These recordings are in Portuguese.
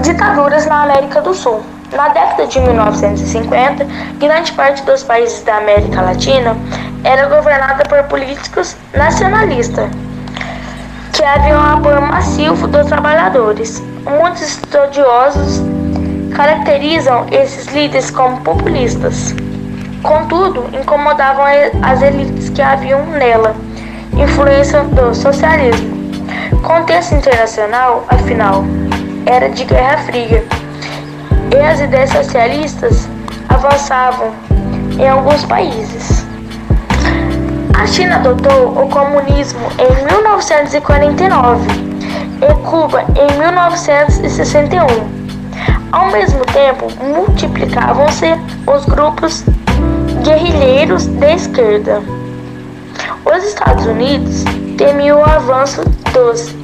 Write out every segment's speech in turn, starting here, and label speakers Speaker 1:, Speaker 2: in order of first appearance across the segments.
Speaker 1: Ditaduras na América do Sul. Na década de 1950, grande parte dos países da América Latina era governada por políticos nacionalistas, que haviam apoio massivo dos trabalhadores. Muitos estudiosos caracterizam esses líderes como populistas. Contudo, incomodavam as elites que haviam nela influência do socialismo. Contexto internacional, afinal, era de Guerra Fria, e as ideias socialistas avançavam em alguns países. A China adotou o comunismo em 1949 e Cuba em 1961. Ao mesmo tempo, multiplicavam-se os grupos guerrilheiros de esquerda. Os Estados Unidos temiam o avanço dos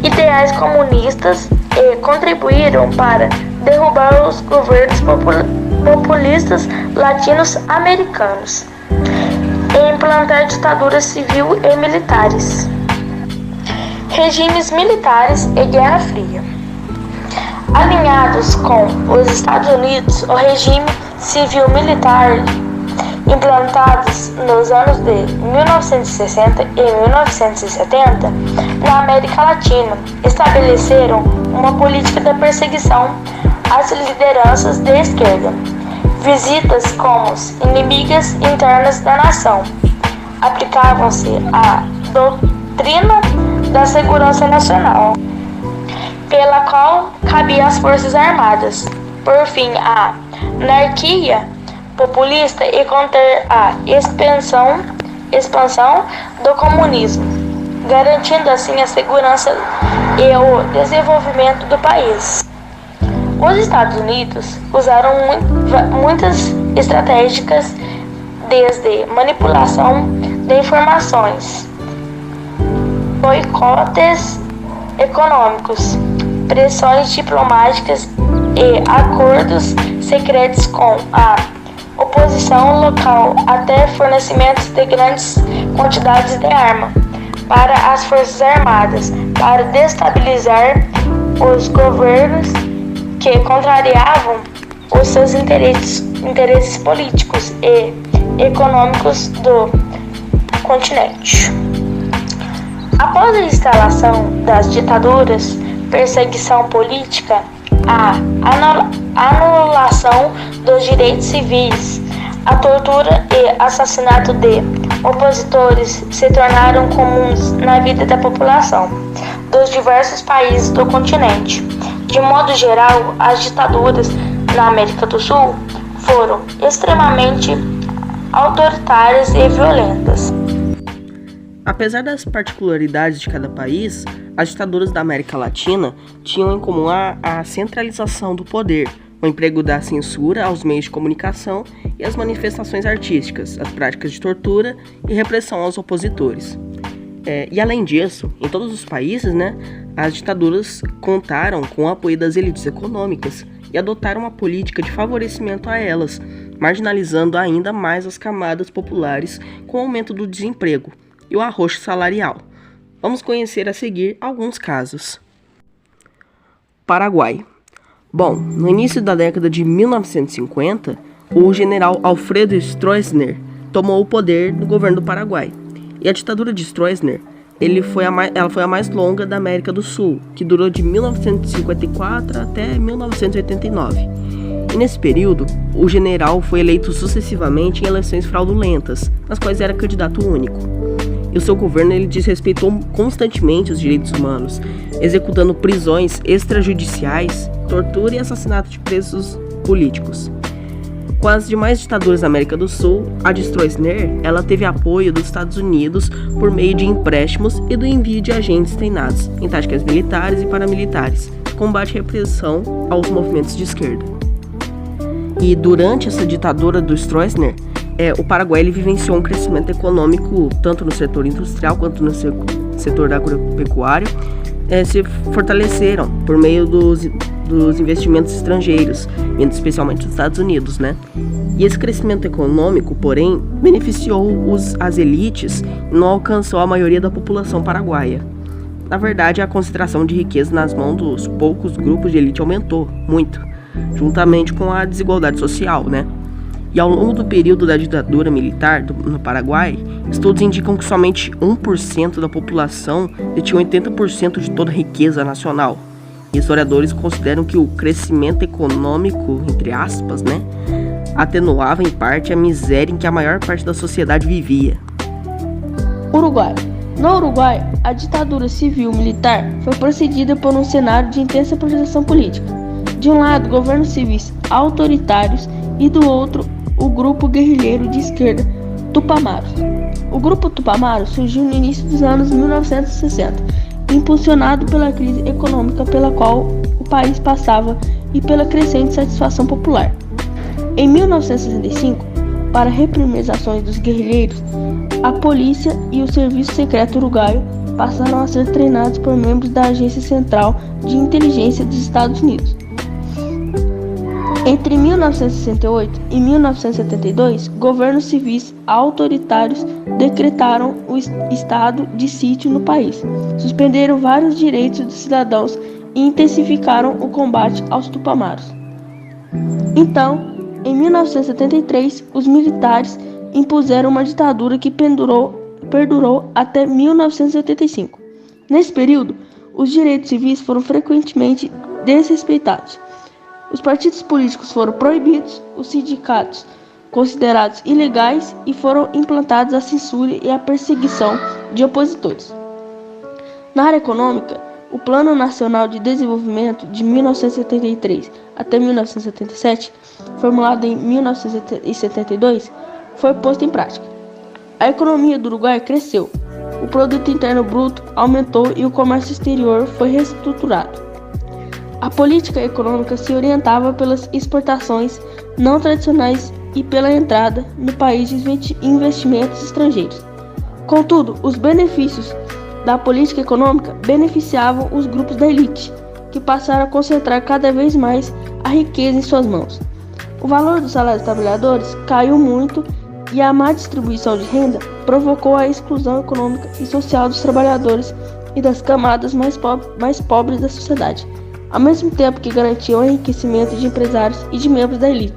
Speaker 1: ideais comunistas e contribuíram para derrubar os governos populistas latino-americanos e implantar ditaduras civil e militares, regimes militares e Guerra Fria. Alinhados com os Estados Unidos, o regime civil-militar implantados nos anos de 1960 e 1970 na América Latina estabeleceram uma política de perseguição às lideranças de esquerda, visitas como inimigas internas da nação. Aplicavam-se a doutrina da segurança nacional, pela qual cabia às Forças Armadas, por fim, a anarquia populista e conter a expansão do comunismo, garantindo assim a segurança e o desenvolvimento do país. Os Estados Unidos usaram muitas estratégias, desde manipulação de informações, boicotes econômicos, pressões diplomáticas e acordos secretos com a oposição local, até fornecimentos de grandes quantidades de arma para as Forças Armadas, para destabilizar os governos que contrariavam os seus interesses políticos e econômicos do continente. Após a instalação das ditaduras, perseguição política, a anulação dos direitos civis, a tortura e assassinato de opositores se tornaram comuns na vida da população dos diversos países do continente. De modo geral, as ditaduras na América do Sul foram extremamente autoritárias e violentas.
Speaker 2: Apesar das particularidades de cada país, as ditaduras da América Latina tinham em comum a centralização do poder, o emprego da censura aos meios de comunicação e as manifestações artísticas, as práticas de tortura e repressão aos opositores. E além disso, em todos os países, as ditaduras contaram com o apoio das elites econômicas e adotaram uma política de favorecimento a elas, marginalizando ainda mais as camadas populares com o aumento do desemprego e o arroxo salarial. Vamos conhecer a seguir alguns casos. Paraguai. Bom, no início da década de 1950, o general Alfredo Stroessner tomou o poder no governo do Paraguai. E a ditadura de Stroessner, ela foi a mais longa da América do Sul, que durou de 1954 até 1989. E nesse período, o general foi eleito sucessivamente em eleições fraudulentas, nas quais era candidato único. E o seu governo desrespeitou constantemente os direitos humanos, executando prisões extrajudiciais, tortura e assassinato de presos políticos. Com as demais ditaduras da América do Sul, a de Stroessner, ela teve apoio dos Estados Unidos por meio de empréstimos e do envio de agentes treinados em táticas militares e paramilitares, combate e repressão aos movimentos de esquerda. E durante essa ditadura do Stroessner, o Paraguai vivenciou um crescimento econômico tanto no setor industrial quanto no setor agropecuário, se fortaleceram por meio dos investimentos estrangeiros, vindo especialmente dos Estados Unidos, E esse crescimento econômico, porém, beneficiou as elites e não alcançou a maioria da população paraguaia. Na verdade, a concentração de riqueza nas mãos dos poucos grupos de elite aumentou muito, juntamente com a desigualdade social, né? E ao longo do período da ditadura militar no Paraguai, estudos indicam que somente 1% da população detinha 80% de toda a riqueza nacional. E historiadores consideram que o crescimento econômico, entre aspas, né, atenuava em parte a miséria em que a maior parte da sociedade vivia.
Speaker 3: Uruguai. No Uruguai, a ditadura civil-militar foi precedida por um cenário de intensa polarização política. De um lado, governos civis autoritários e do outro, o grupo guerrilheiro de esquerda Tupamaros. O grupo Tupamaros surgiu no início dos anos 1960, impulsionado pela crise econômica pela qual o país passava e pela crescente satisfação popular. Em 1965, para reprimir as ações dos guerrilheiros, a polícia e o serviço secreto uruguaio passaram a ser treinados por membros da Agência Central de Inteligência dos Estados Unidos. Entre 1968 e 1972, governos civis autoritários decretaram o estado de sítio no país, suspenderam vários direitos dos cidadãos e intensificaram o combate aos tupamaros. Então, em 1973, os militares impuseram uma ditadura que perdurou até 1985. Nesse período, os direitos civis foram frequentemente desrespeitados. Os partidos políticos foram proibidos, os sindicatos considerados ilegais e foram implantados a censura e a perseguição de opositores. Na área econômica, o Plano Nacional de Desenvolvimento de 1973 até 1977, formulado em 1972, foi posto em prática. A economia do Uruguai cresceu, o produto interno bruto aumentou e o comércio exterior foi reestruturado. A política econômica se orientava pelas exportações não tradicionais e pela entrada no país de investimentos estrangeiros. Contudo, os benefícios da política econômica beneficiavam os grupos da elite, que passaram a concentrar cada vez mais a riqueza em suas mãos. O valor dos salários dos trabalhadores caiu muito e a má distribuição de renda provocou a exclusão econômica e social dos trabalhadores e das camadas mais pobres da sociedade, ao mesmo tempo que garantia o enriquecimento de empresários e de membros da elite.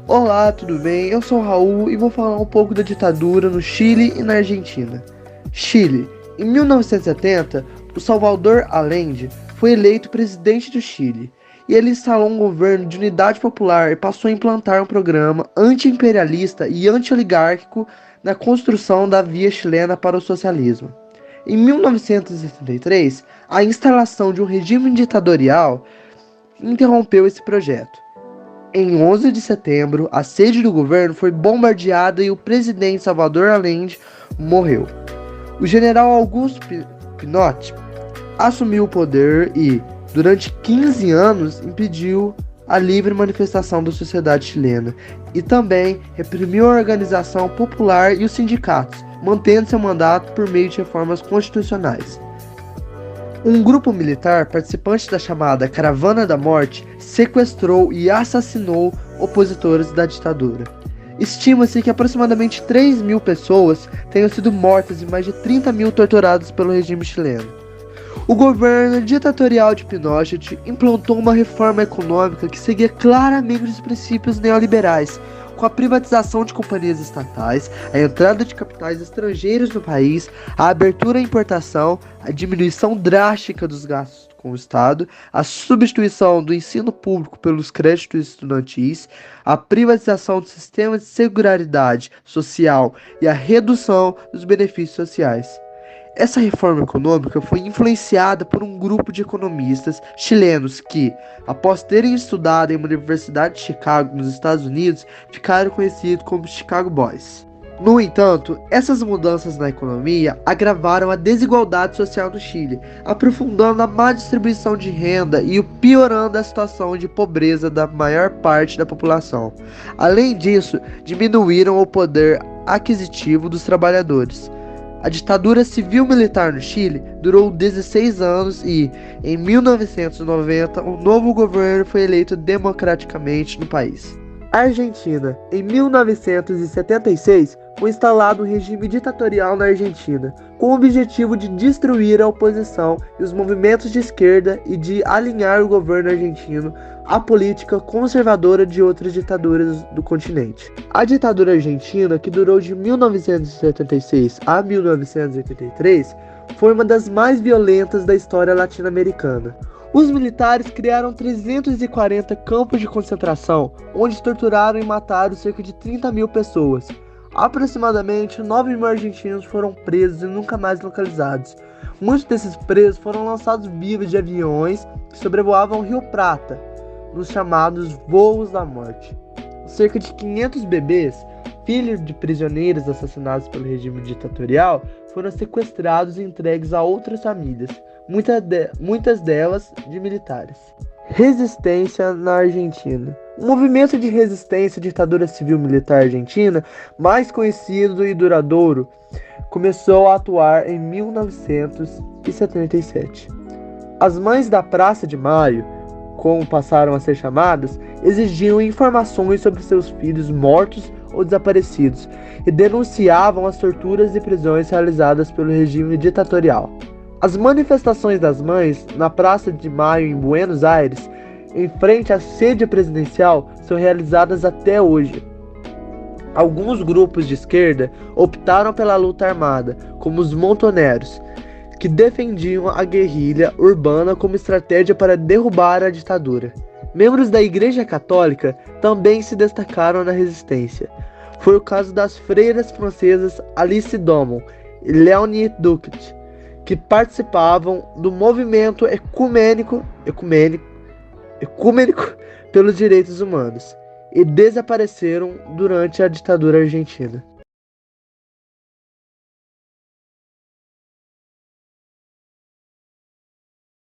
Speaker 4: Olá, tudo bem? Eu sou o Raul e vou falar um pouco da ditadura no Chile e na Argentina. Chile. Em 1970, o Salvador Allende foi eleito presidente do Chile e ele instalou um governo de unidade popular e passou a implantar um programa anti-imperialista e anti-oligárquico na construção da via chilena para o socialismo. Em 1973, a instalação de um regime ditatorial interrompeu esse projeto. Em 11 de setembro, a sede do governo foi bombardeada e o presidente Salvador Allende morreu. O general Augusto Pinochet assumiu o poder e, durante 15 anos, impediu a livre manifestação da sociedade chilena e também reprimiu a organização popular e os sindicatos, mantendo seu mandato por meio de reformas constitucionais. Um grupo militar participante da chamada Caravana da Morte sequestrou e assassinou opositores da ditadura. Estima-se que aproximadamente 3.000 pessoas tenham sido mortas e mais de 30.000 torturadas pelo regime chileno. O governo ditatorial de Pinochet implantou uma reforma econômica que seguia claramente os princípios neoliberais, com a privatização de companhias estatais, a entrada de capitais estrangeiros no país, a abertura à importação, a diminuição drástica dos gastos com o Estado, a substituição do ensino público pelos créditos estudantis, a privatização do sistema de seguridade social e a redução dos benefícios sociais. Essa reforma econômica foi influenciada por um grupo de economistas chilenos que, após terem estudado em uma universidade de Chicago, nos Estados Unidos, ficaram conhecidos como Chicago Boys. No entanto, essas mudanças na economia agravaram a desigualdade social no Chile, aprofundando a má distribuição de renda e piorando a situação de pobreza da maior parte da população. Além disso, diminuíram o poder aquisitivo dos trabalhadores. A ditadura civil-militar no Chile durou 16 anos e, em 1990, um novo governo foi eleito democraticamente no país. Argentina. Em 1976, foi instalado um regime ditatorial na Argentina, com o objetivo de destruir a oposição e os movimentos de esquerda e de alinhar o governo argentino à política conservadora de outras ditaduras do continente. A ditadura argentina, que durou de 1976 a 1983, foi uma das mais violentas da história latino-americana. Os militares criaram 340 campos de concentração, onde torturaram e mataram cerca de 30 mil pessoas. Aproximadamente 9 mil argentinos foram presos e nunca mais localizados. Muitos desses presos foram lançados vivos de aviões que sobrevoavam o Rio Prata, nos chamados voos da morte. Cerca de 500 bebês, filhos de prisioneiros assassinados pelo regime ditatorial, foram sequestrados e entregues a outras famílias, muitas delas de militares. Resistência na Argentina. O movimento de resistência à ditadura civil-militar argentina, mais conhecido e duradouro, começou a atuar em 1977. As mães da Praça de Maio, como passaram a ser chamadas, exigiam informações sobre seus filhos mortos ou desaparecidos e denunciavam as torturas e prisões realizadas pelo regime ditatorial. As manifestações das mães na Praça de Maio em Buenos Aires, em frente à sede presidencial, são realizadas até hoje. Alguns grupos de esquerda optaram pela luta armada, como os montoneros, que defendiam a guerrilha urbana como estratégia para derrubar a ditadura. Membros da Igreja Católica também se destacaram na resistência. Foi o caso das freiras francesas Alice Domon e Léonie Ducret, que participavam do movimento ecumênico pelos direitos humanos e desapareceram durante a ditadura argentina.